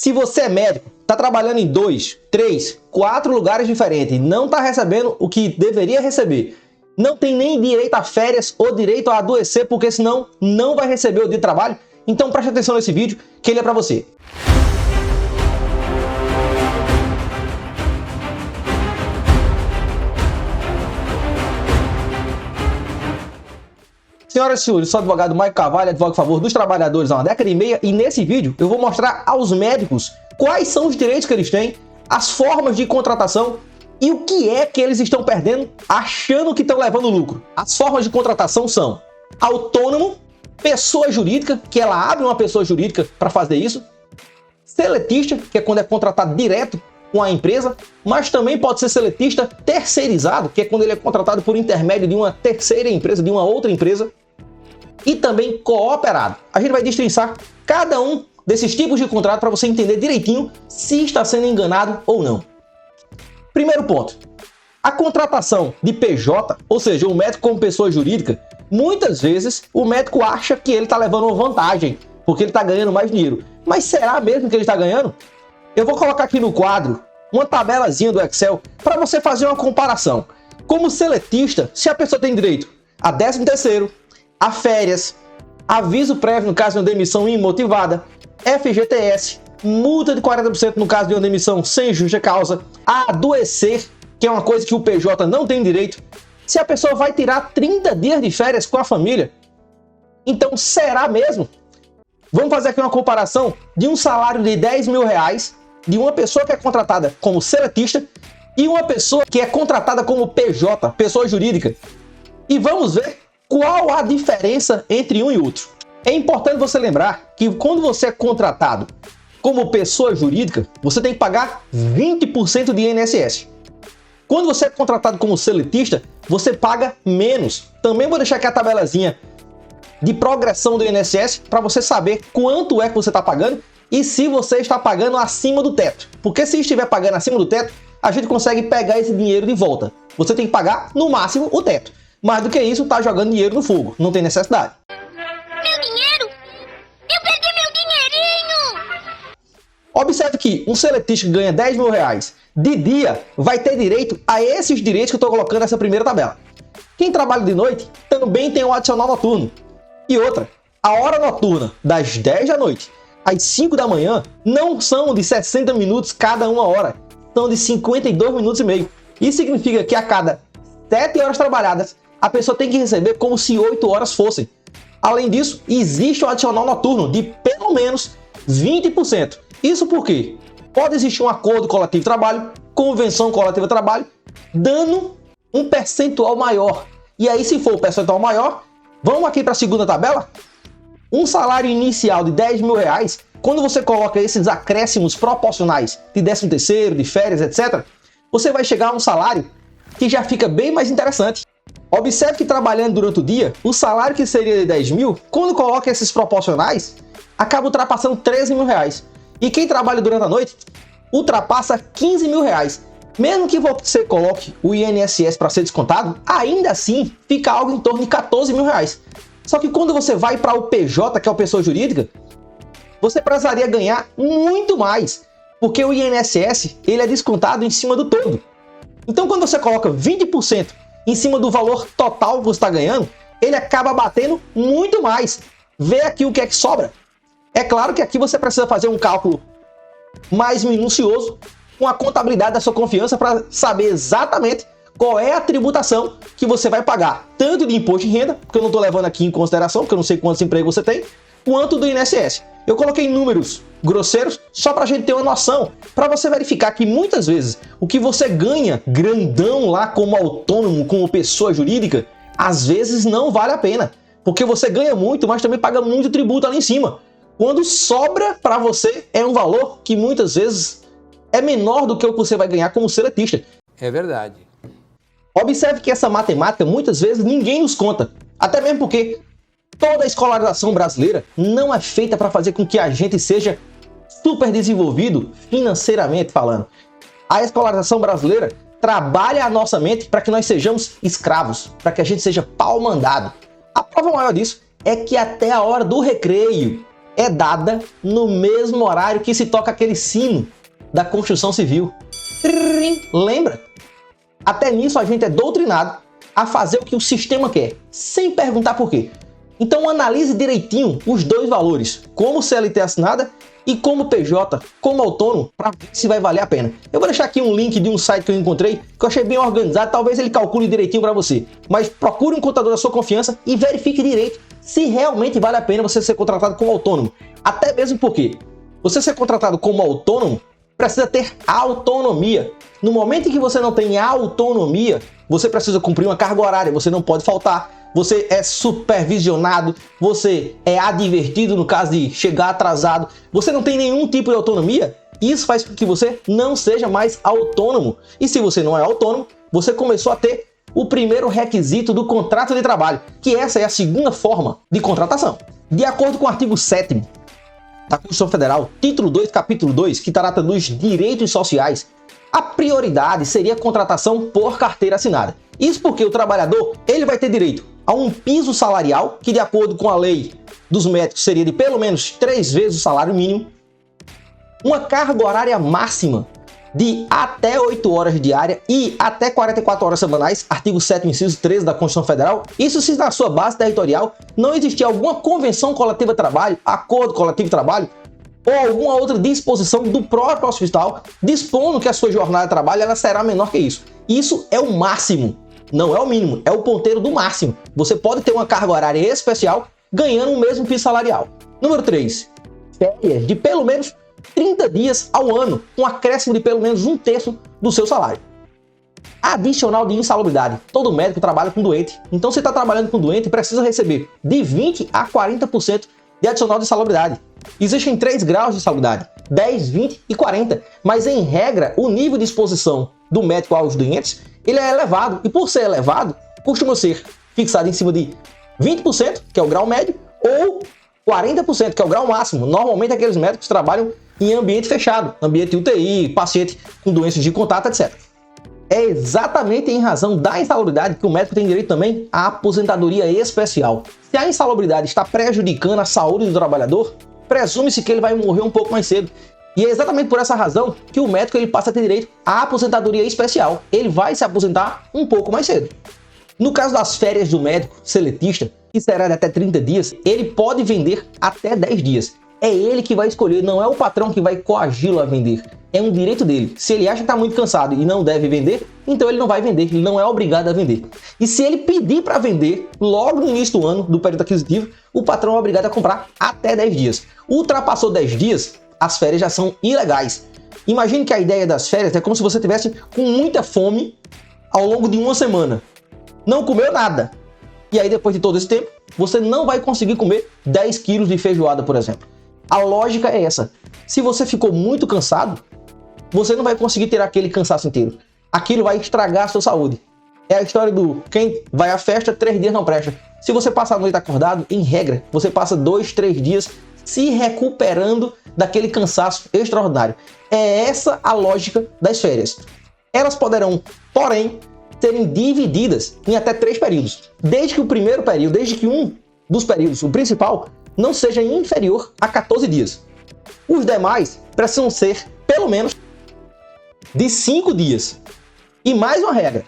Se você é médico, está trabalhando em 2, 3, 4 lugares diferentes, não está recebendo o que deveria receber, não tem nem direito a férias ou direito a adoecer, porque senão não vai receber o dia de trabalho, então preste atenção nesse vídeo que ele é para você. Senhoras e senhores, sou o advogado Maico Carvalho, advogo a favor dos trabalhadores há uma década e meia, e nesse vídeo eu vou mostrar aos médicos quais são os direitos que eles têm, as formas de contratação e o que é que eles estão perdendo achando que estão levando lucro. As formas de contratação são autônomo, pessoa jurídica, que ela abre uma pessoa jurídica para fazer isso, seletista, que é quando é contratado direto com a empresa, mas também pode ser seletista terceirizado, que é quando ele é contratado por intermédio de uma terceira empresa, de uma outra empresa, e também cooperado. A gente vai destrinçar cada um desses tipos de contrato para você entender direitinho se está sendo enganado ou não. Primeiro ponto, a contratação de PJ, ou seja, o médico como pessoa jurídica, muitas vezes o médico acha que ele está levando uma vantagem, porque ele está ganhando mais dinheiro. Mas será mesmo que ele está ganhando? Eu vou colocar aqui no quadro uma tabelazinha do Excel para você fazer uma comparação. Como seletista, se a pessoa tem direito a 13º, a férias, aviso prévio no caso de uma demissão imotivada, FGTS, multa de 40% no caso de uma demissão sem justa causa, a adoecer, que é uma coisa que o PJ não tem direito, se a pessoa vai tirar 30 dias de férias com a família, então será mesmo? Vamos fazer aqui uma comparação de um salário de 10 mil reais de uma pessoa que é contratada como seletista e uma pessoa que é contratada como PJ, pessoa jurídica. E vamos ver qual a diferença entre um e outro. É importante você lembrar que quando você é contratado como pessoa jurídica, você tem que pagar 20% de INSS. Quando você é contratado como seletista, você paga menos. Também vou deixar aqui a tabelazinha de progressão do INSS para você saber quanto é que você está pagando e se você está pagando acima do teto. Porque se estiver pagando acima do teto, a gente consegue pegar esse dinheiro de volta. Você tem que pagar no máximo o teto. Mais do que isso, tá jogando dinheiro no fogo. Não tem necessidade. Meu dinheiro? Eu perdi meu dinheirinho! Observe que um seletista que ganha 10 mil reais de dia vai ter direito a esses direitos que eu estou colocando nessa primeira tabela. Quem trabalha de noite também tem um adicional noturno. E outra, a hora noturna das 10 da noite às 5 da manhã não são de 60 minutos cada uma hora, são de 52 minutos e meio. Isso significa que a cada 7 horas trabalhadas, a pessoa tem que receber como se 8 horas fossem. Além disso, existe um adicional noturno de pelo menos 20%. Isso porque pode existir um acordo coletivo de trabalho, convenção coletiva de trabalho, dando um percentual maior. E aí, se for o percentual maior, vamos aqui para a segunda tabela. Um salário inicial de 10 mil reais, quando você coloca esses acréscimos proporcionais de 13º, de férias, etc., você vai chegar a um salário que já fica bem mais interessante. Observe que trabalhando durante o dia, o salário que seria de 10 mil, quando coloca esses proporcionais, acaba ultrapassando 13 mil reais. E quem trabalha durante a noite, ultrapassa 15 mil reais. Mesmo que você coloque o INSS para ser descontado, ainda assim fica algo em torno de 14 mil reais. Só que quando você vai para o PJ, que é a pessoa jurídica, você precisaria ganhar muito mais, porque o INSS ele é descontado em cima do todo. Então, quando você coloca 20% em cima do valor total que você está ganhando, ele acaba batendo muito mais. Vê aqui o que é que sobra. É claro que aqui você precisa fazer um cálculo mais minucioso, com a contabilidade da sua confiança, para saber exatamente qual é a tributação que você vai pagar, tanto de imposto de renda, porque eu não estou levando aqui em consideração, porque eu não sei quantos empregos você tem, quanto do INSS. Eu coloquei números grosseiros só para a gente ter uma noção, para você verificar que muitas vezes o que você ganha grandão lá como autônomo, como pessoa jurídica, às vezes não vale a pena, porque você ganha muito, mas também paga muito tributo ali em cima. Quando sobra para você é um valor que muitas vezes é menor do que o que você vai ganhar como seletista. É verdade. Observe que essa matemática muitas vezes ninguém nos conta, até mesmo porque toda a escolarização brasileira não é feita para fazer com que a gente seja super desenvolvido financeiramente falando. A escolarização brasileira trabalha a nossa mente para que nós sejamos escravos, para que a gente seja pau mandado. A prova maior disso é que até a hora do recreio é dada no mesmo horário que se toca aquele sino da construção civil. Lembra? Até nisso a gente é doutrinado a fazer o que o sistema quer, sem perguntar por quê. Então analise direitinho os dois valores, como CLT assinada e como PJ, como autônomo, para ver se vai valer a pena. Eu vou deixar aqui um link de um site que eu encontrei, que eu achei bem organizado, talvez ele calcule direitinho para você. Mas procure um contador da sua confiança e verifique direito se realmente vale a pena você ser contratado como autônomo. Até mesmo porque você ser contratado como autônomo precisa ter autonomia. No momento em que você não tem autonomia, você precisa cumprir uma carga horária, você não pode faltar. Você é supervisionado, você é advertido no caso de chegar atrasado, você não tem nenhum tipo de autonomia, isso faz com que você não seja mais autônomo. E se você não é autônomo, você começou a ter o primeiro requisito do contrato de trabalho, que essa é a segunda forma de contratação. De acordo com o artigo 7º da Constituição Federal, título 2, capítulo 2, que trata dos direitos sociais, a prioridade seria a contratação por carteira assinada. Isso porque o trabalhador ele vai ter direito a um piso salarial, que de acordo com a lei dos médicos seria de pelo menos 3 vezes o salário mínimo, uma carga horária máxima de até 8 horas diária e até 44 horas semanais, artigo 7º, inciso 13 da Constituição Federal. Isso se na sua base territorial não existir alguma convenção coletiva de trabalho, acordo coletivo de trabalho, ou alguma outra disposição do próprio hospital dispondo que a sua jornada de trabalho ela será menor que isso. Isso é o máximo, não é o mínimo, é o ponteiro do máximo. Você pode ter uma carga horária especial ganhando o mesmo piso salarial. Número 3, férias de pelo menos 30 dias ao ano, um acréscimo de pelo menos 1/3 do seu salário. Adicional de insalubridade. Todo médico trabalha com doente, então se está trabalhando com doente, precisa receber de 20% a 40% de adicional de insalubridade. Existem 3 graus de insalubridade, 10, 20 e 40, mas em regra, o nível de exposição do médico aos doentes, ele é elevado, e por ser elevado, costuma ser fixado em cima de 20%, que é o grau médio, ou 40%, que é o grau máximo. Normalmente aqueles médicos trabalham em ambiente fechado, ambiente UTI, paciente com doenças de contato, etc. É exatamente em razão da insalubridade que o médico tem direito também à aposentadoria especial. Se a insalubridade está prejudicando a saúde do trabalhador, presume-se que ele vai morrer um pouco mais cedo. E é exatamente por essa razão que o médico ele passa a ter direito à aposentadoria especial. Ele vai se aposentar um pouco mais cedo. No caso das férias do médico seletista, que será de até 30 dias, ele pode vender até 10 dias. É ele que vai escolher, não é o patrão que vai coagi-lo a vender. É um direito dele. Se ele acha que está muito cansado e não deve vender, então ele não vai vender, ele não é obrigado a vender. E se ele pedir para vender logo no início do ano, do período aquisitivo, o patrão é obrigado a comprar até 10 dias. Ultrapassou 10 dias, as férias já são ilegais. Imagine que a ideia das férias é como se você tivesse com muita fome ao longo de uma semana. Não comeu nada. E aí depois de todo esse tempo, você não vai conseguir comer 10 quilos de feijoada, por exemplo. A lógica é essa. Se você ficou muito cansado, você não vai conseguir ter aquele cansaço inteiro. Aquilo vai estragar a sua saúde. É a história do quem vai à festa, 3 dias não presta. Se você passar a noite acordado, em regra, você passa 2, 3 dias se recuperando daquele cansaço extraordinário. É essa a lógica das férias. Elas poderão, porém, serem divididas em até 3 períodos. Desde que o primeiro período, desde que um dos períodos, o principal, não seja inferior a 14 dias. Os demais precisam ser, pelo menos, de 5 dias. E mais uma regra.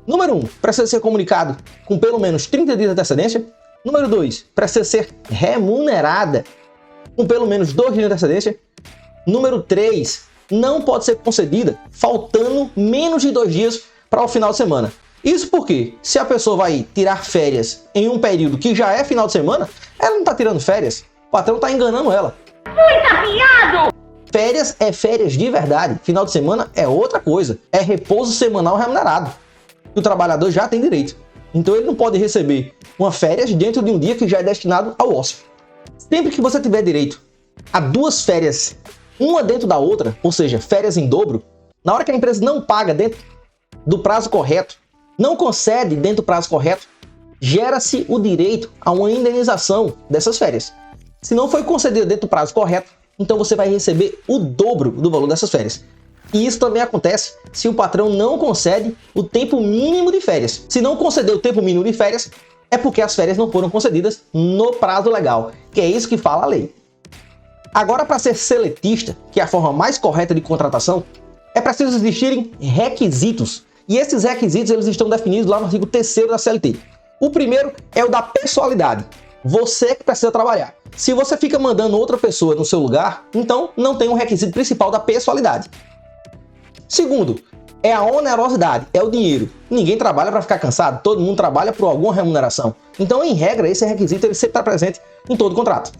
Número 1, precisa ser comunicado com pelo menos 30 dias de antecedência. Número 2, precisa ser remunerada com pelo menos 2 dias de antecedência. Número 3, não pode ser concedida faltando menos de 2 dias para o final de semana. Isso porque, se a pessoa vai tirar férias em um período que já é final de semana, ela não está tirando férias. O patrão está enganando ela. Muito afiado! Férias é férias de verdade. Final de semana é outra coisa. É repouso semanal remunerado. O trabalhador já tem direito. Então ele não pode receber uma férias dentro de um dia que já é destinado ao ócio. Sempre que você tiver direito a 2 férias, uma dentro da outra, ou seja, férias em dobro, na hora que a empresa não paga dentro do prazo correto, não concede dentro do prazo correto, gera-se o direito a uma indenização dessas férias. Se não foi concedido dentro do prazo correto, então você vai receber o dobro do valor dessas férias. E isso também acontece se o patrão não concede o tempo mínimo de férias. Se não conceder o tempo mínimo de férias, é porque as férias não foram concedidas no prazo legal, que é isso que fala a lei. Agora, para ser seletista, que é a forma mais correta de contratação, é preciso existirem requisitos. E esses requisitos eles estão definidos lá no artigo 3º da CLT. O primeiro é o da pessoalidade. Você que precisa trabalhar. Se você fica mandando outra pessoa no seu lugar, então não tem um requisito principal da pessoalidade. Segundo, é a onerosidade, é o dinheiro. Ninguém trabalha para ficar cansado, todo mundo trabalha por alguma remuneração. Então, em regra, esse requisito ele sempre está presente em todo contrato.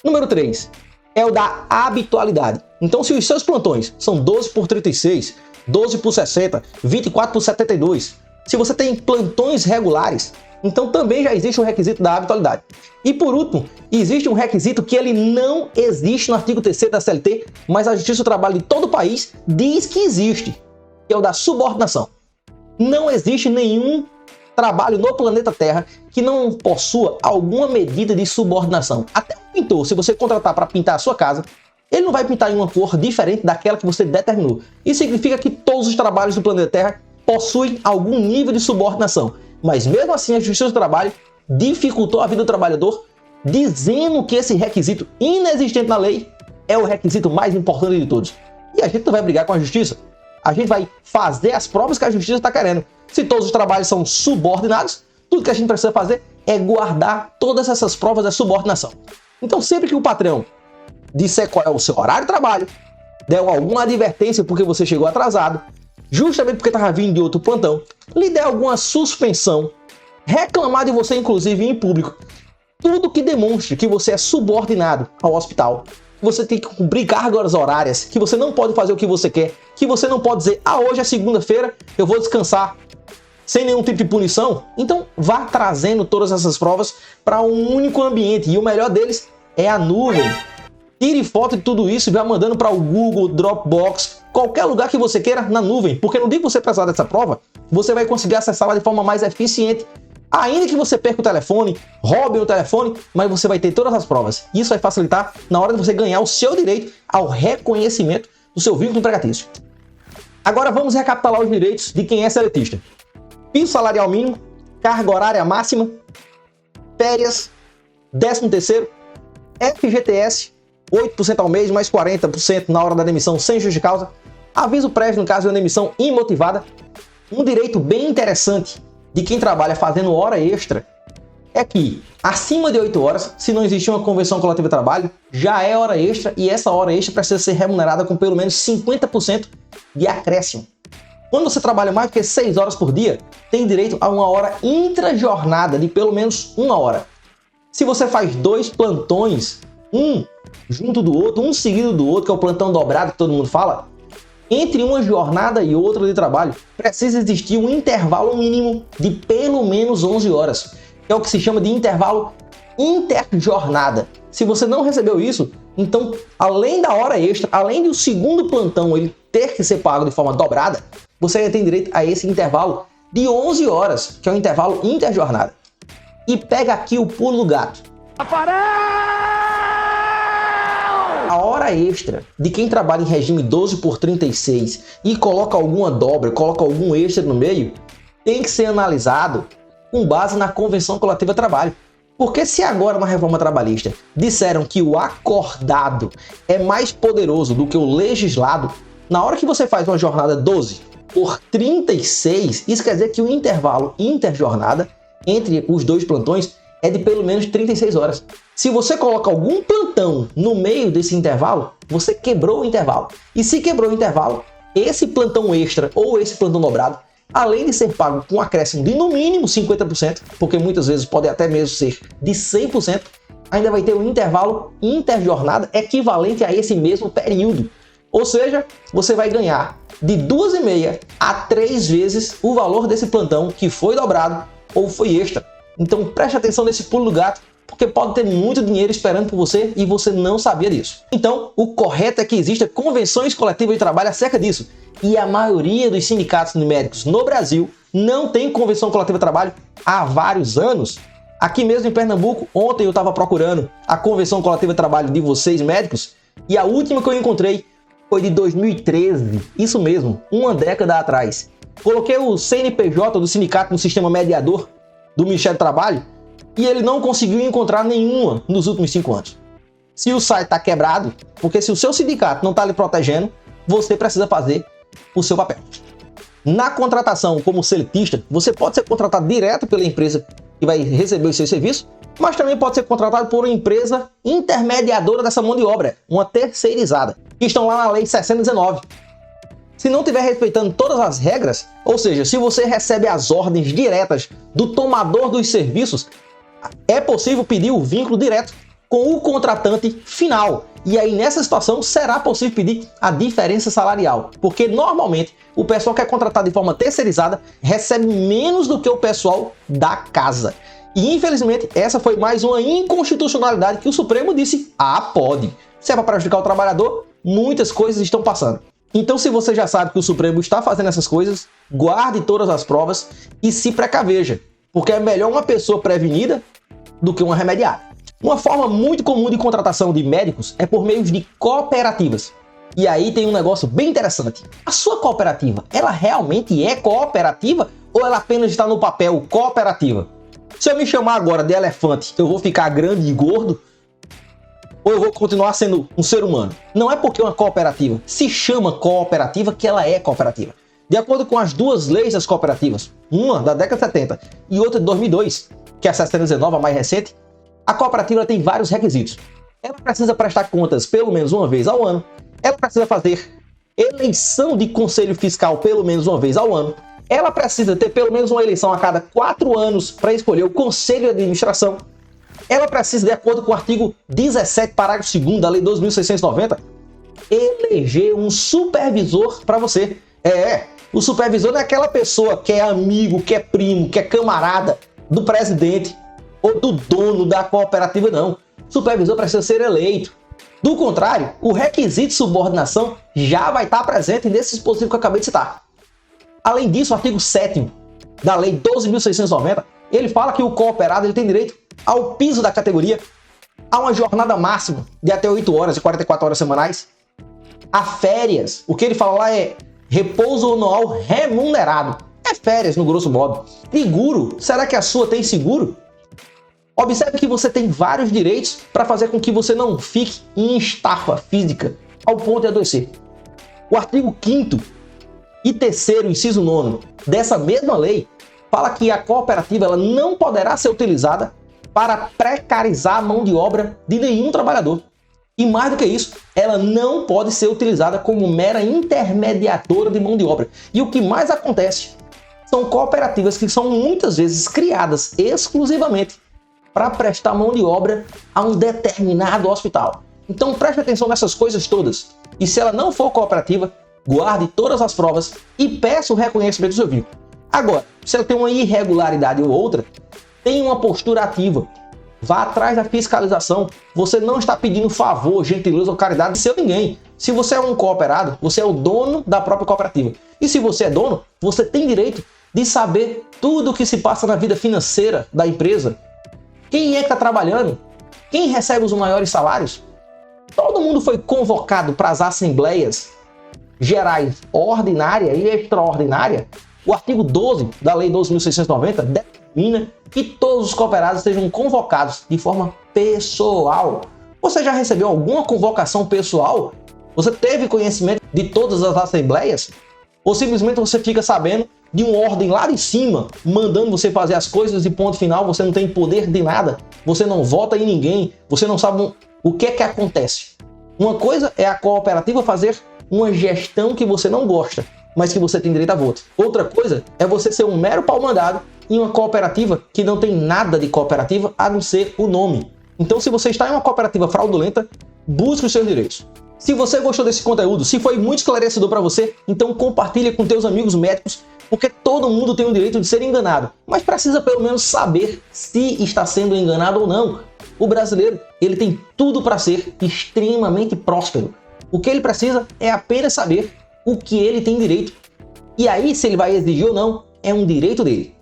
Número 3, é o da habitualidade. Então, se os seus plantões são 12 por 36, 12 por 60, 24 por 72, se você tem plantões regulares, então também já existe o requisito da habitualidade. E por último, existe um requisito que ele não existe no artigo 3º da CLT, mas a Justiça do Trabalho de todo o país diz que existe, que é o da subordinação. Não existe nenhum trabalho no planeta Terra que não possua alguma medida de subordinação. Até o pintor, se você contratar para pintar a sua casa, ele não vai pintar em uma cor diferente daquela que você determinou. Isso significa que todos os trabalhos do planeta Terra possuem algum nível de subordinação. Mas mesmo assim a Justiça do Trabalho dificultou a vida do trabalhador, dizendo que esse requisito inexistente na lei é o requisito mais importante de todos. E a gente não vai brigar com a Justiça. A gente vai fazer as provas que a Justiça está querendo. Se todos os trabalhos são subordinados, tudo que a gente precisa fazer é guardar todas essas provas da subordinação. Então, sempre que o patrão disser qual é o seu horário de trabalho, der alguma advertência porque você chegou atrasado, justamente porque estava vindo de outro plantão, lhe der alguma suspensão, reclamar de você, inclusive, em público, tudo que demonstre que você é subordinado ao hospital, que você tem que cumprir cargas horárias, que você não pode fazer o que você quer, que você não pode dizer, hoje é segunda-feira, eu vou descansar, sem nenhum tipo de punição, então vá trazendo todas essas provas para um único ambiente, e o melhor deles é a nuvem. Tire foto de tudo isso e vá mandando para o Google, Dropbox, qualquer lugar que você queira na nuvem, porque no dia que você precisar dessa prova, você vai conseguir acessá-la de forma mais eficiente. Ainda que você perca o telefone, roube o telefone, mas você vai ter todas as provas. Isso vai facilitar na hora de você ganhar o seu direito ao reconhecimento do seu vínculo empregatício. Agora vamos recapitular os direitos de quem é seletista. Piso salarial mínimo, carga horária máxima, férias, 13º, FGTS, 8% ao mês, mais 40% na hora da demissão sem justa causa, aviso prévio no caso de uma demissão imotivada. Um direito bem interessante de quem trabalha fazendo hora extra é que, acima de 8 horas, se não existir uma convenção coletiva de trabalho, já é hora extra e essa hora extra precisa ser remunerada com pelo menos 50% de acréscimo. Quando você trabalha mais do que 6 horas por dia, tem direito a uma hora intra-jornada de pelo menos 1 hora. Se você faz 2 plantões, um junto do outro, um seguido do outro, que é o plantão dobrado que todo mundo fala, entre uma jornada e outra de trabalho, precisa existir um intervalo mínimo de pelo menos 11 horas, que é o que se chama de intervalo interjornada. Se você não recebeu isso, então, além da hora extra, além do segundo plantão ele ter que ser pago de forma dobrada, você ainda tem direito a esse intervalo de 11 horas, que é o intervalo interjornada. E pega aqui o pulo do gato. A hora extra de quem trabalha em regime 12 por 36 e coloca alguma dobra, coloca algum extra no meio, tem que ser analisado com base na Convenção Coletiva de Trabalho. Porque se agora na reforma trabalhista disseram que o acordado é mais poderoso do que o legislado, na hora que você faz uma jornada 12 por 36, isso quer dizer que o intervalo interjornada entre os 2 plantões é de pelo menos 36 horas. Se você coloca algum plantão no meio desse intervalo, você quebrou o intervalo. E se quebrou o intervalo, esse plantão extra ou esse plantão dobrado, além de ser pago com um acréscimo de no mínimo 50%, porque muitas vezes pode até mesmo ser de 100%, ainda vai ter um intervalo interjornada equivalente a esse mesmo período. Ou seja, você vai ganhar de 2,5 a 3 vezes o valor desse plantão que foi dobrado ou foi extra. Então preste atenção nesse pulo do gato, porque pode ter muito dinheiro esperando por você e você não sabia disso. Então, o correto é que existam convenções coletivas de trabalho acerca disso. E a maioria dos sindicatos de médicos no Brasil não tem convenção coletiva de trabalho há vários anos. Aqui mesmo em Pernambuco, ontem eu estava procurando a convenção coletiva de trabalho de vocês médicos e a última que eu encontrei foi de 2013. Isso mesmo, uma década atrás. Coloquei o CNPJ do sindicato no sistema mediador do Ministério do Trabalho e ele não conseguiu encontrar nenhuma nos últimos 5 anos. se o site está quebrado, porque se o seu sindicato não está lhe protegendo, você precisa fazer o seu papel. Na contratação como seletista, você pode ser contratado direto pela empresa que vai receber os seus serviços, mas também pode ser contratado por uma empresa intermediadora dessa mão de obra, uma terceirizada, que estão lá na Lei 6019. Se não estiver respeitando todas as regras, ou seja, se você recebe as ordens diretas do tomador dos serviços, é possível pedir o vínculo direto com o contratante final. E aí, nessa situação, será possível pedir a diferença salarial, porque normalmente o pessoal que é contratado de forma terceirizada recebe menos do que o pessoal da casa. E infelizmente, essa foi mais uma inconstitucionalidade que o Supremo disse: ah, pode. Se é para prejudicar o trabalhador, muitas coisas estão passando. Então, se você já sabe que o Supremo está fazendo essas coisas, guarde todas as provas e se precaveja, porque é melhor uma pessoa prevenida do que uma remediada. Uma forma muito comum de contratação de médicos é por meio de cooperativas. E aí tem um negócio bem interessante. A sua cooperativa, ela realmente é cooperativa ou ela apenas está no papel cooperativa? Se eu me chamar agora de elefante, eu vou ficar grande e gordo? Ou eu vou continuar sendo um ser humano? Não é porque uma cooperativa se chama cooperativa que ela é cooperativa. De acordo com as duas leis das cooperativas, uma da década de 70 e outra de 2002, que é a 6019, a mais recente, a cooperativa tem vários requisitos. Ela precisa prestar contas pelo menos uma vez ao ano, ela precisa fazer eleição de conselho fiscal pelo menos uma vez ao ano, ela precisa ter pelo menos uma eleição a cada 4 anos para escolher o conselho de administração, ela precisa, de acordo com o artigo 17, parágrafo 2º da Lei 2.690, eleger um supervisor para você. O supervisor não é aquela pessoa que é amigo, que é primo, que é camarada do presidente ou do dono da cooperativa, não. O supervisor precisa ser eleito. Do contrário, o requisito de subordinação já vai estar presente nesse dispositivo que eu acabei de citar. Além disso, o artigo 7º da Lei 12.690, ele fala que o cooperado ele tem direito ao piso da categoria, a uma jornada máxima de até 8 horas e 44 horas semanais, a férias. O que ele fala lá é repouso anual remunerado. É férias, no grosso modo. Seguro. Será que a sua tem seguro? Observe que você tem vários direitos para fazer com que você não fique em estafa física ao ponto de adoecer. O artigo 5º e 3º, inciso 9º dessa mesma lei fala que a cooperativa ela não poderá ser utilizada para precarizar a mão de obra de nenhum trabalhador. E mais do que isso, ela não pode ser utilizada como mera intermediadora de mão de obra. E o que mais acontece são cooperativas que são muitas vezes criadas exclusivamente para prestar mão de obra a um determinado hospital. Então preste atenção nessas coisas todas. E se ela não for cooperativa, guarde todas as provas e peça o reconhecimento do seu vínculo. Agora, se ela tem uma irregularidade ou outra, tenha uma postura ativa. Vá atrás da fiscalização. Você não está pedindo favor, gentileza ou caridade de seu ninguém. Se você é um cooperado, você é o dono da própria cooperativa. E se você é dono, você tem direito de saber tudo o que se passa na vida financeira da empresa. Quem é que está trabalhando? Quem recebe os maiores salários? Todo mundo foi convocado para as assembleias gerais ordinária e extraordinária. O artigo 12 da Lei 12.690 determina que todos os cooperados sejam convocados de forma pessoal. Você já recebeu alguma convocação pessoal? Você teve conhecimento de todas as assembleias? Ou simplesmente você fica sabendo de uma ordem lá de cima, mandando você fazer as coisas e ponto final, você não tem poder de nada, você não vota em ninguém, você não sabe o que é que acontece. Uma coisa é a cooperativa fazer uma gestão que você não gosta, mas que você tem direito a voto. Outra coisa é você ser um mero pau-mandado em uma cooperativa que não tem nada de cooperativa a não ser o nome. Então, se você está em uma cooperativa fraudulenta, busque os seus direitos. Se você gostou desse conteúdo, se foi muito esclarecedor para você, então compartilhe com teus amigos médicos, porque todo mundo tem o direito de ser enganado, mas precisa pelo menos saber se está sendo enganado ou não. O brasileiro, ele tem tudo para ser extremamente próspero. O que ele precisa é apenas saber o que ele tem direito. E aí, se ele vai exigir ou não, é um direito dele.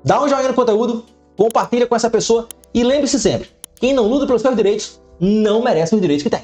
Dá um joinha no conteúdo, compartilha com essa pessoa e lembre-se sempre, quem não luta pelos seus direitos não merece os direitos que tem.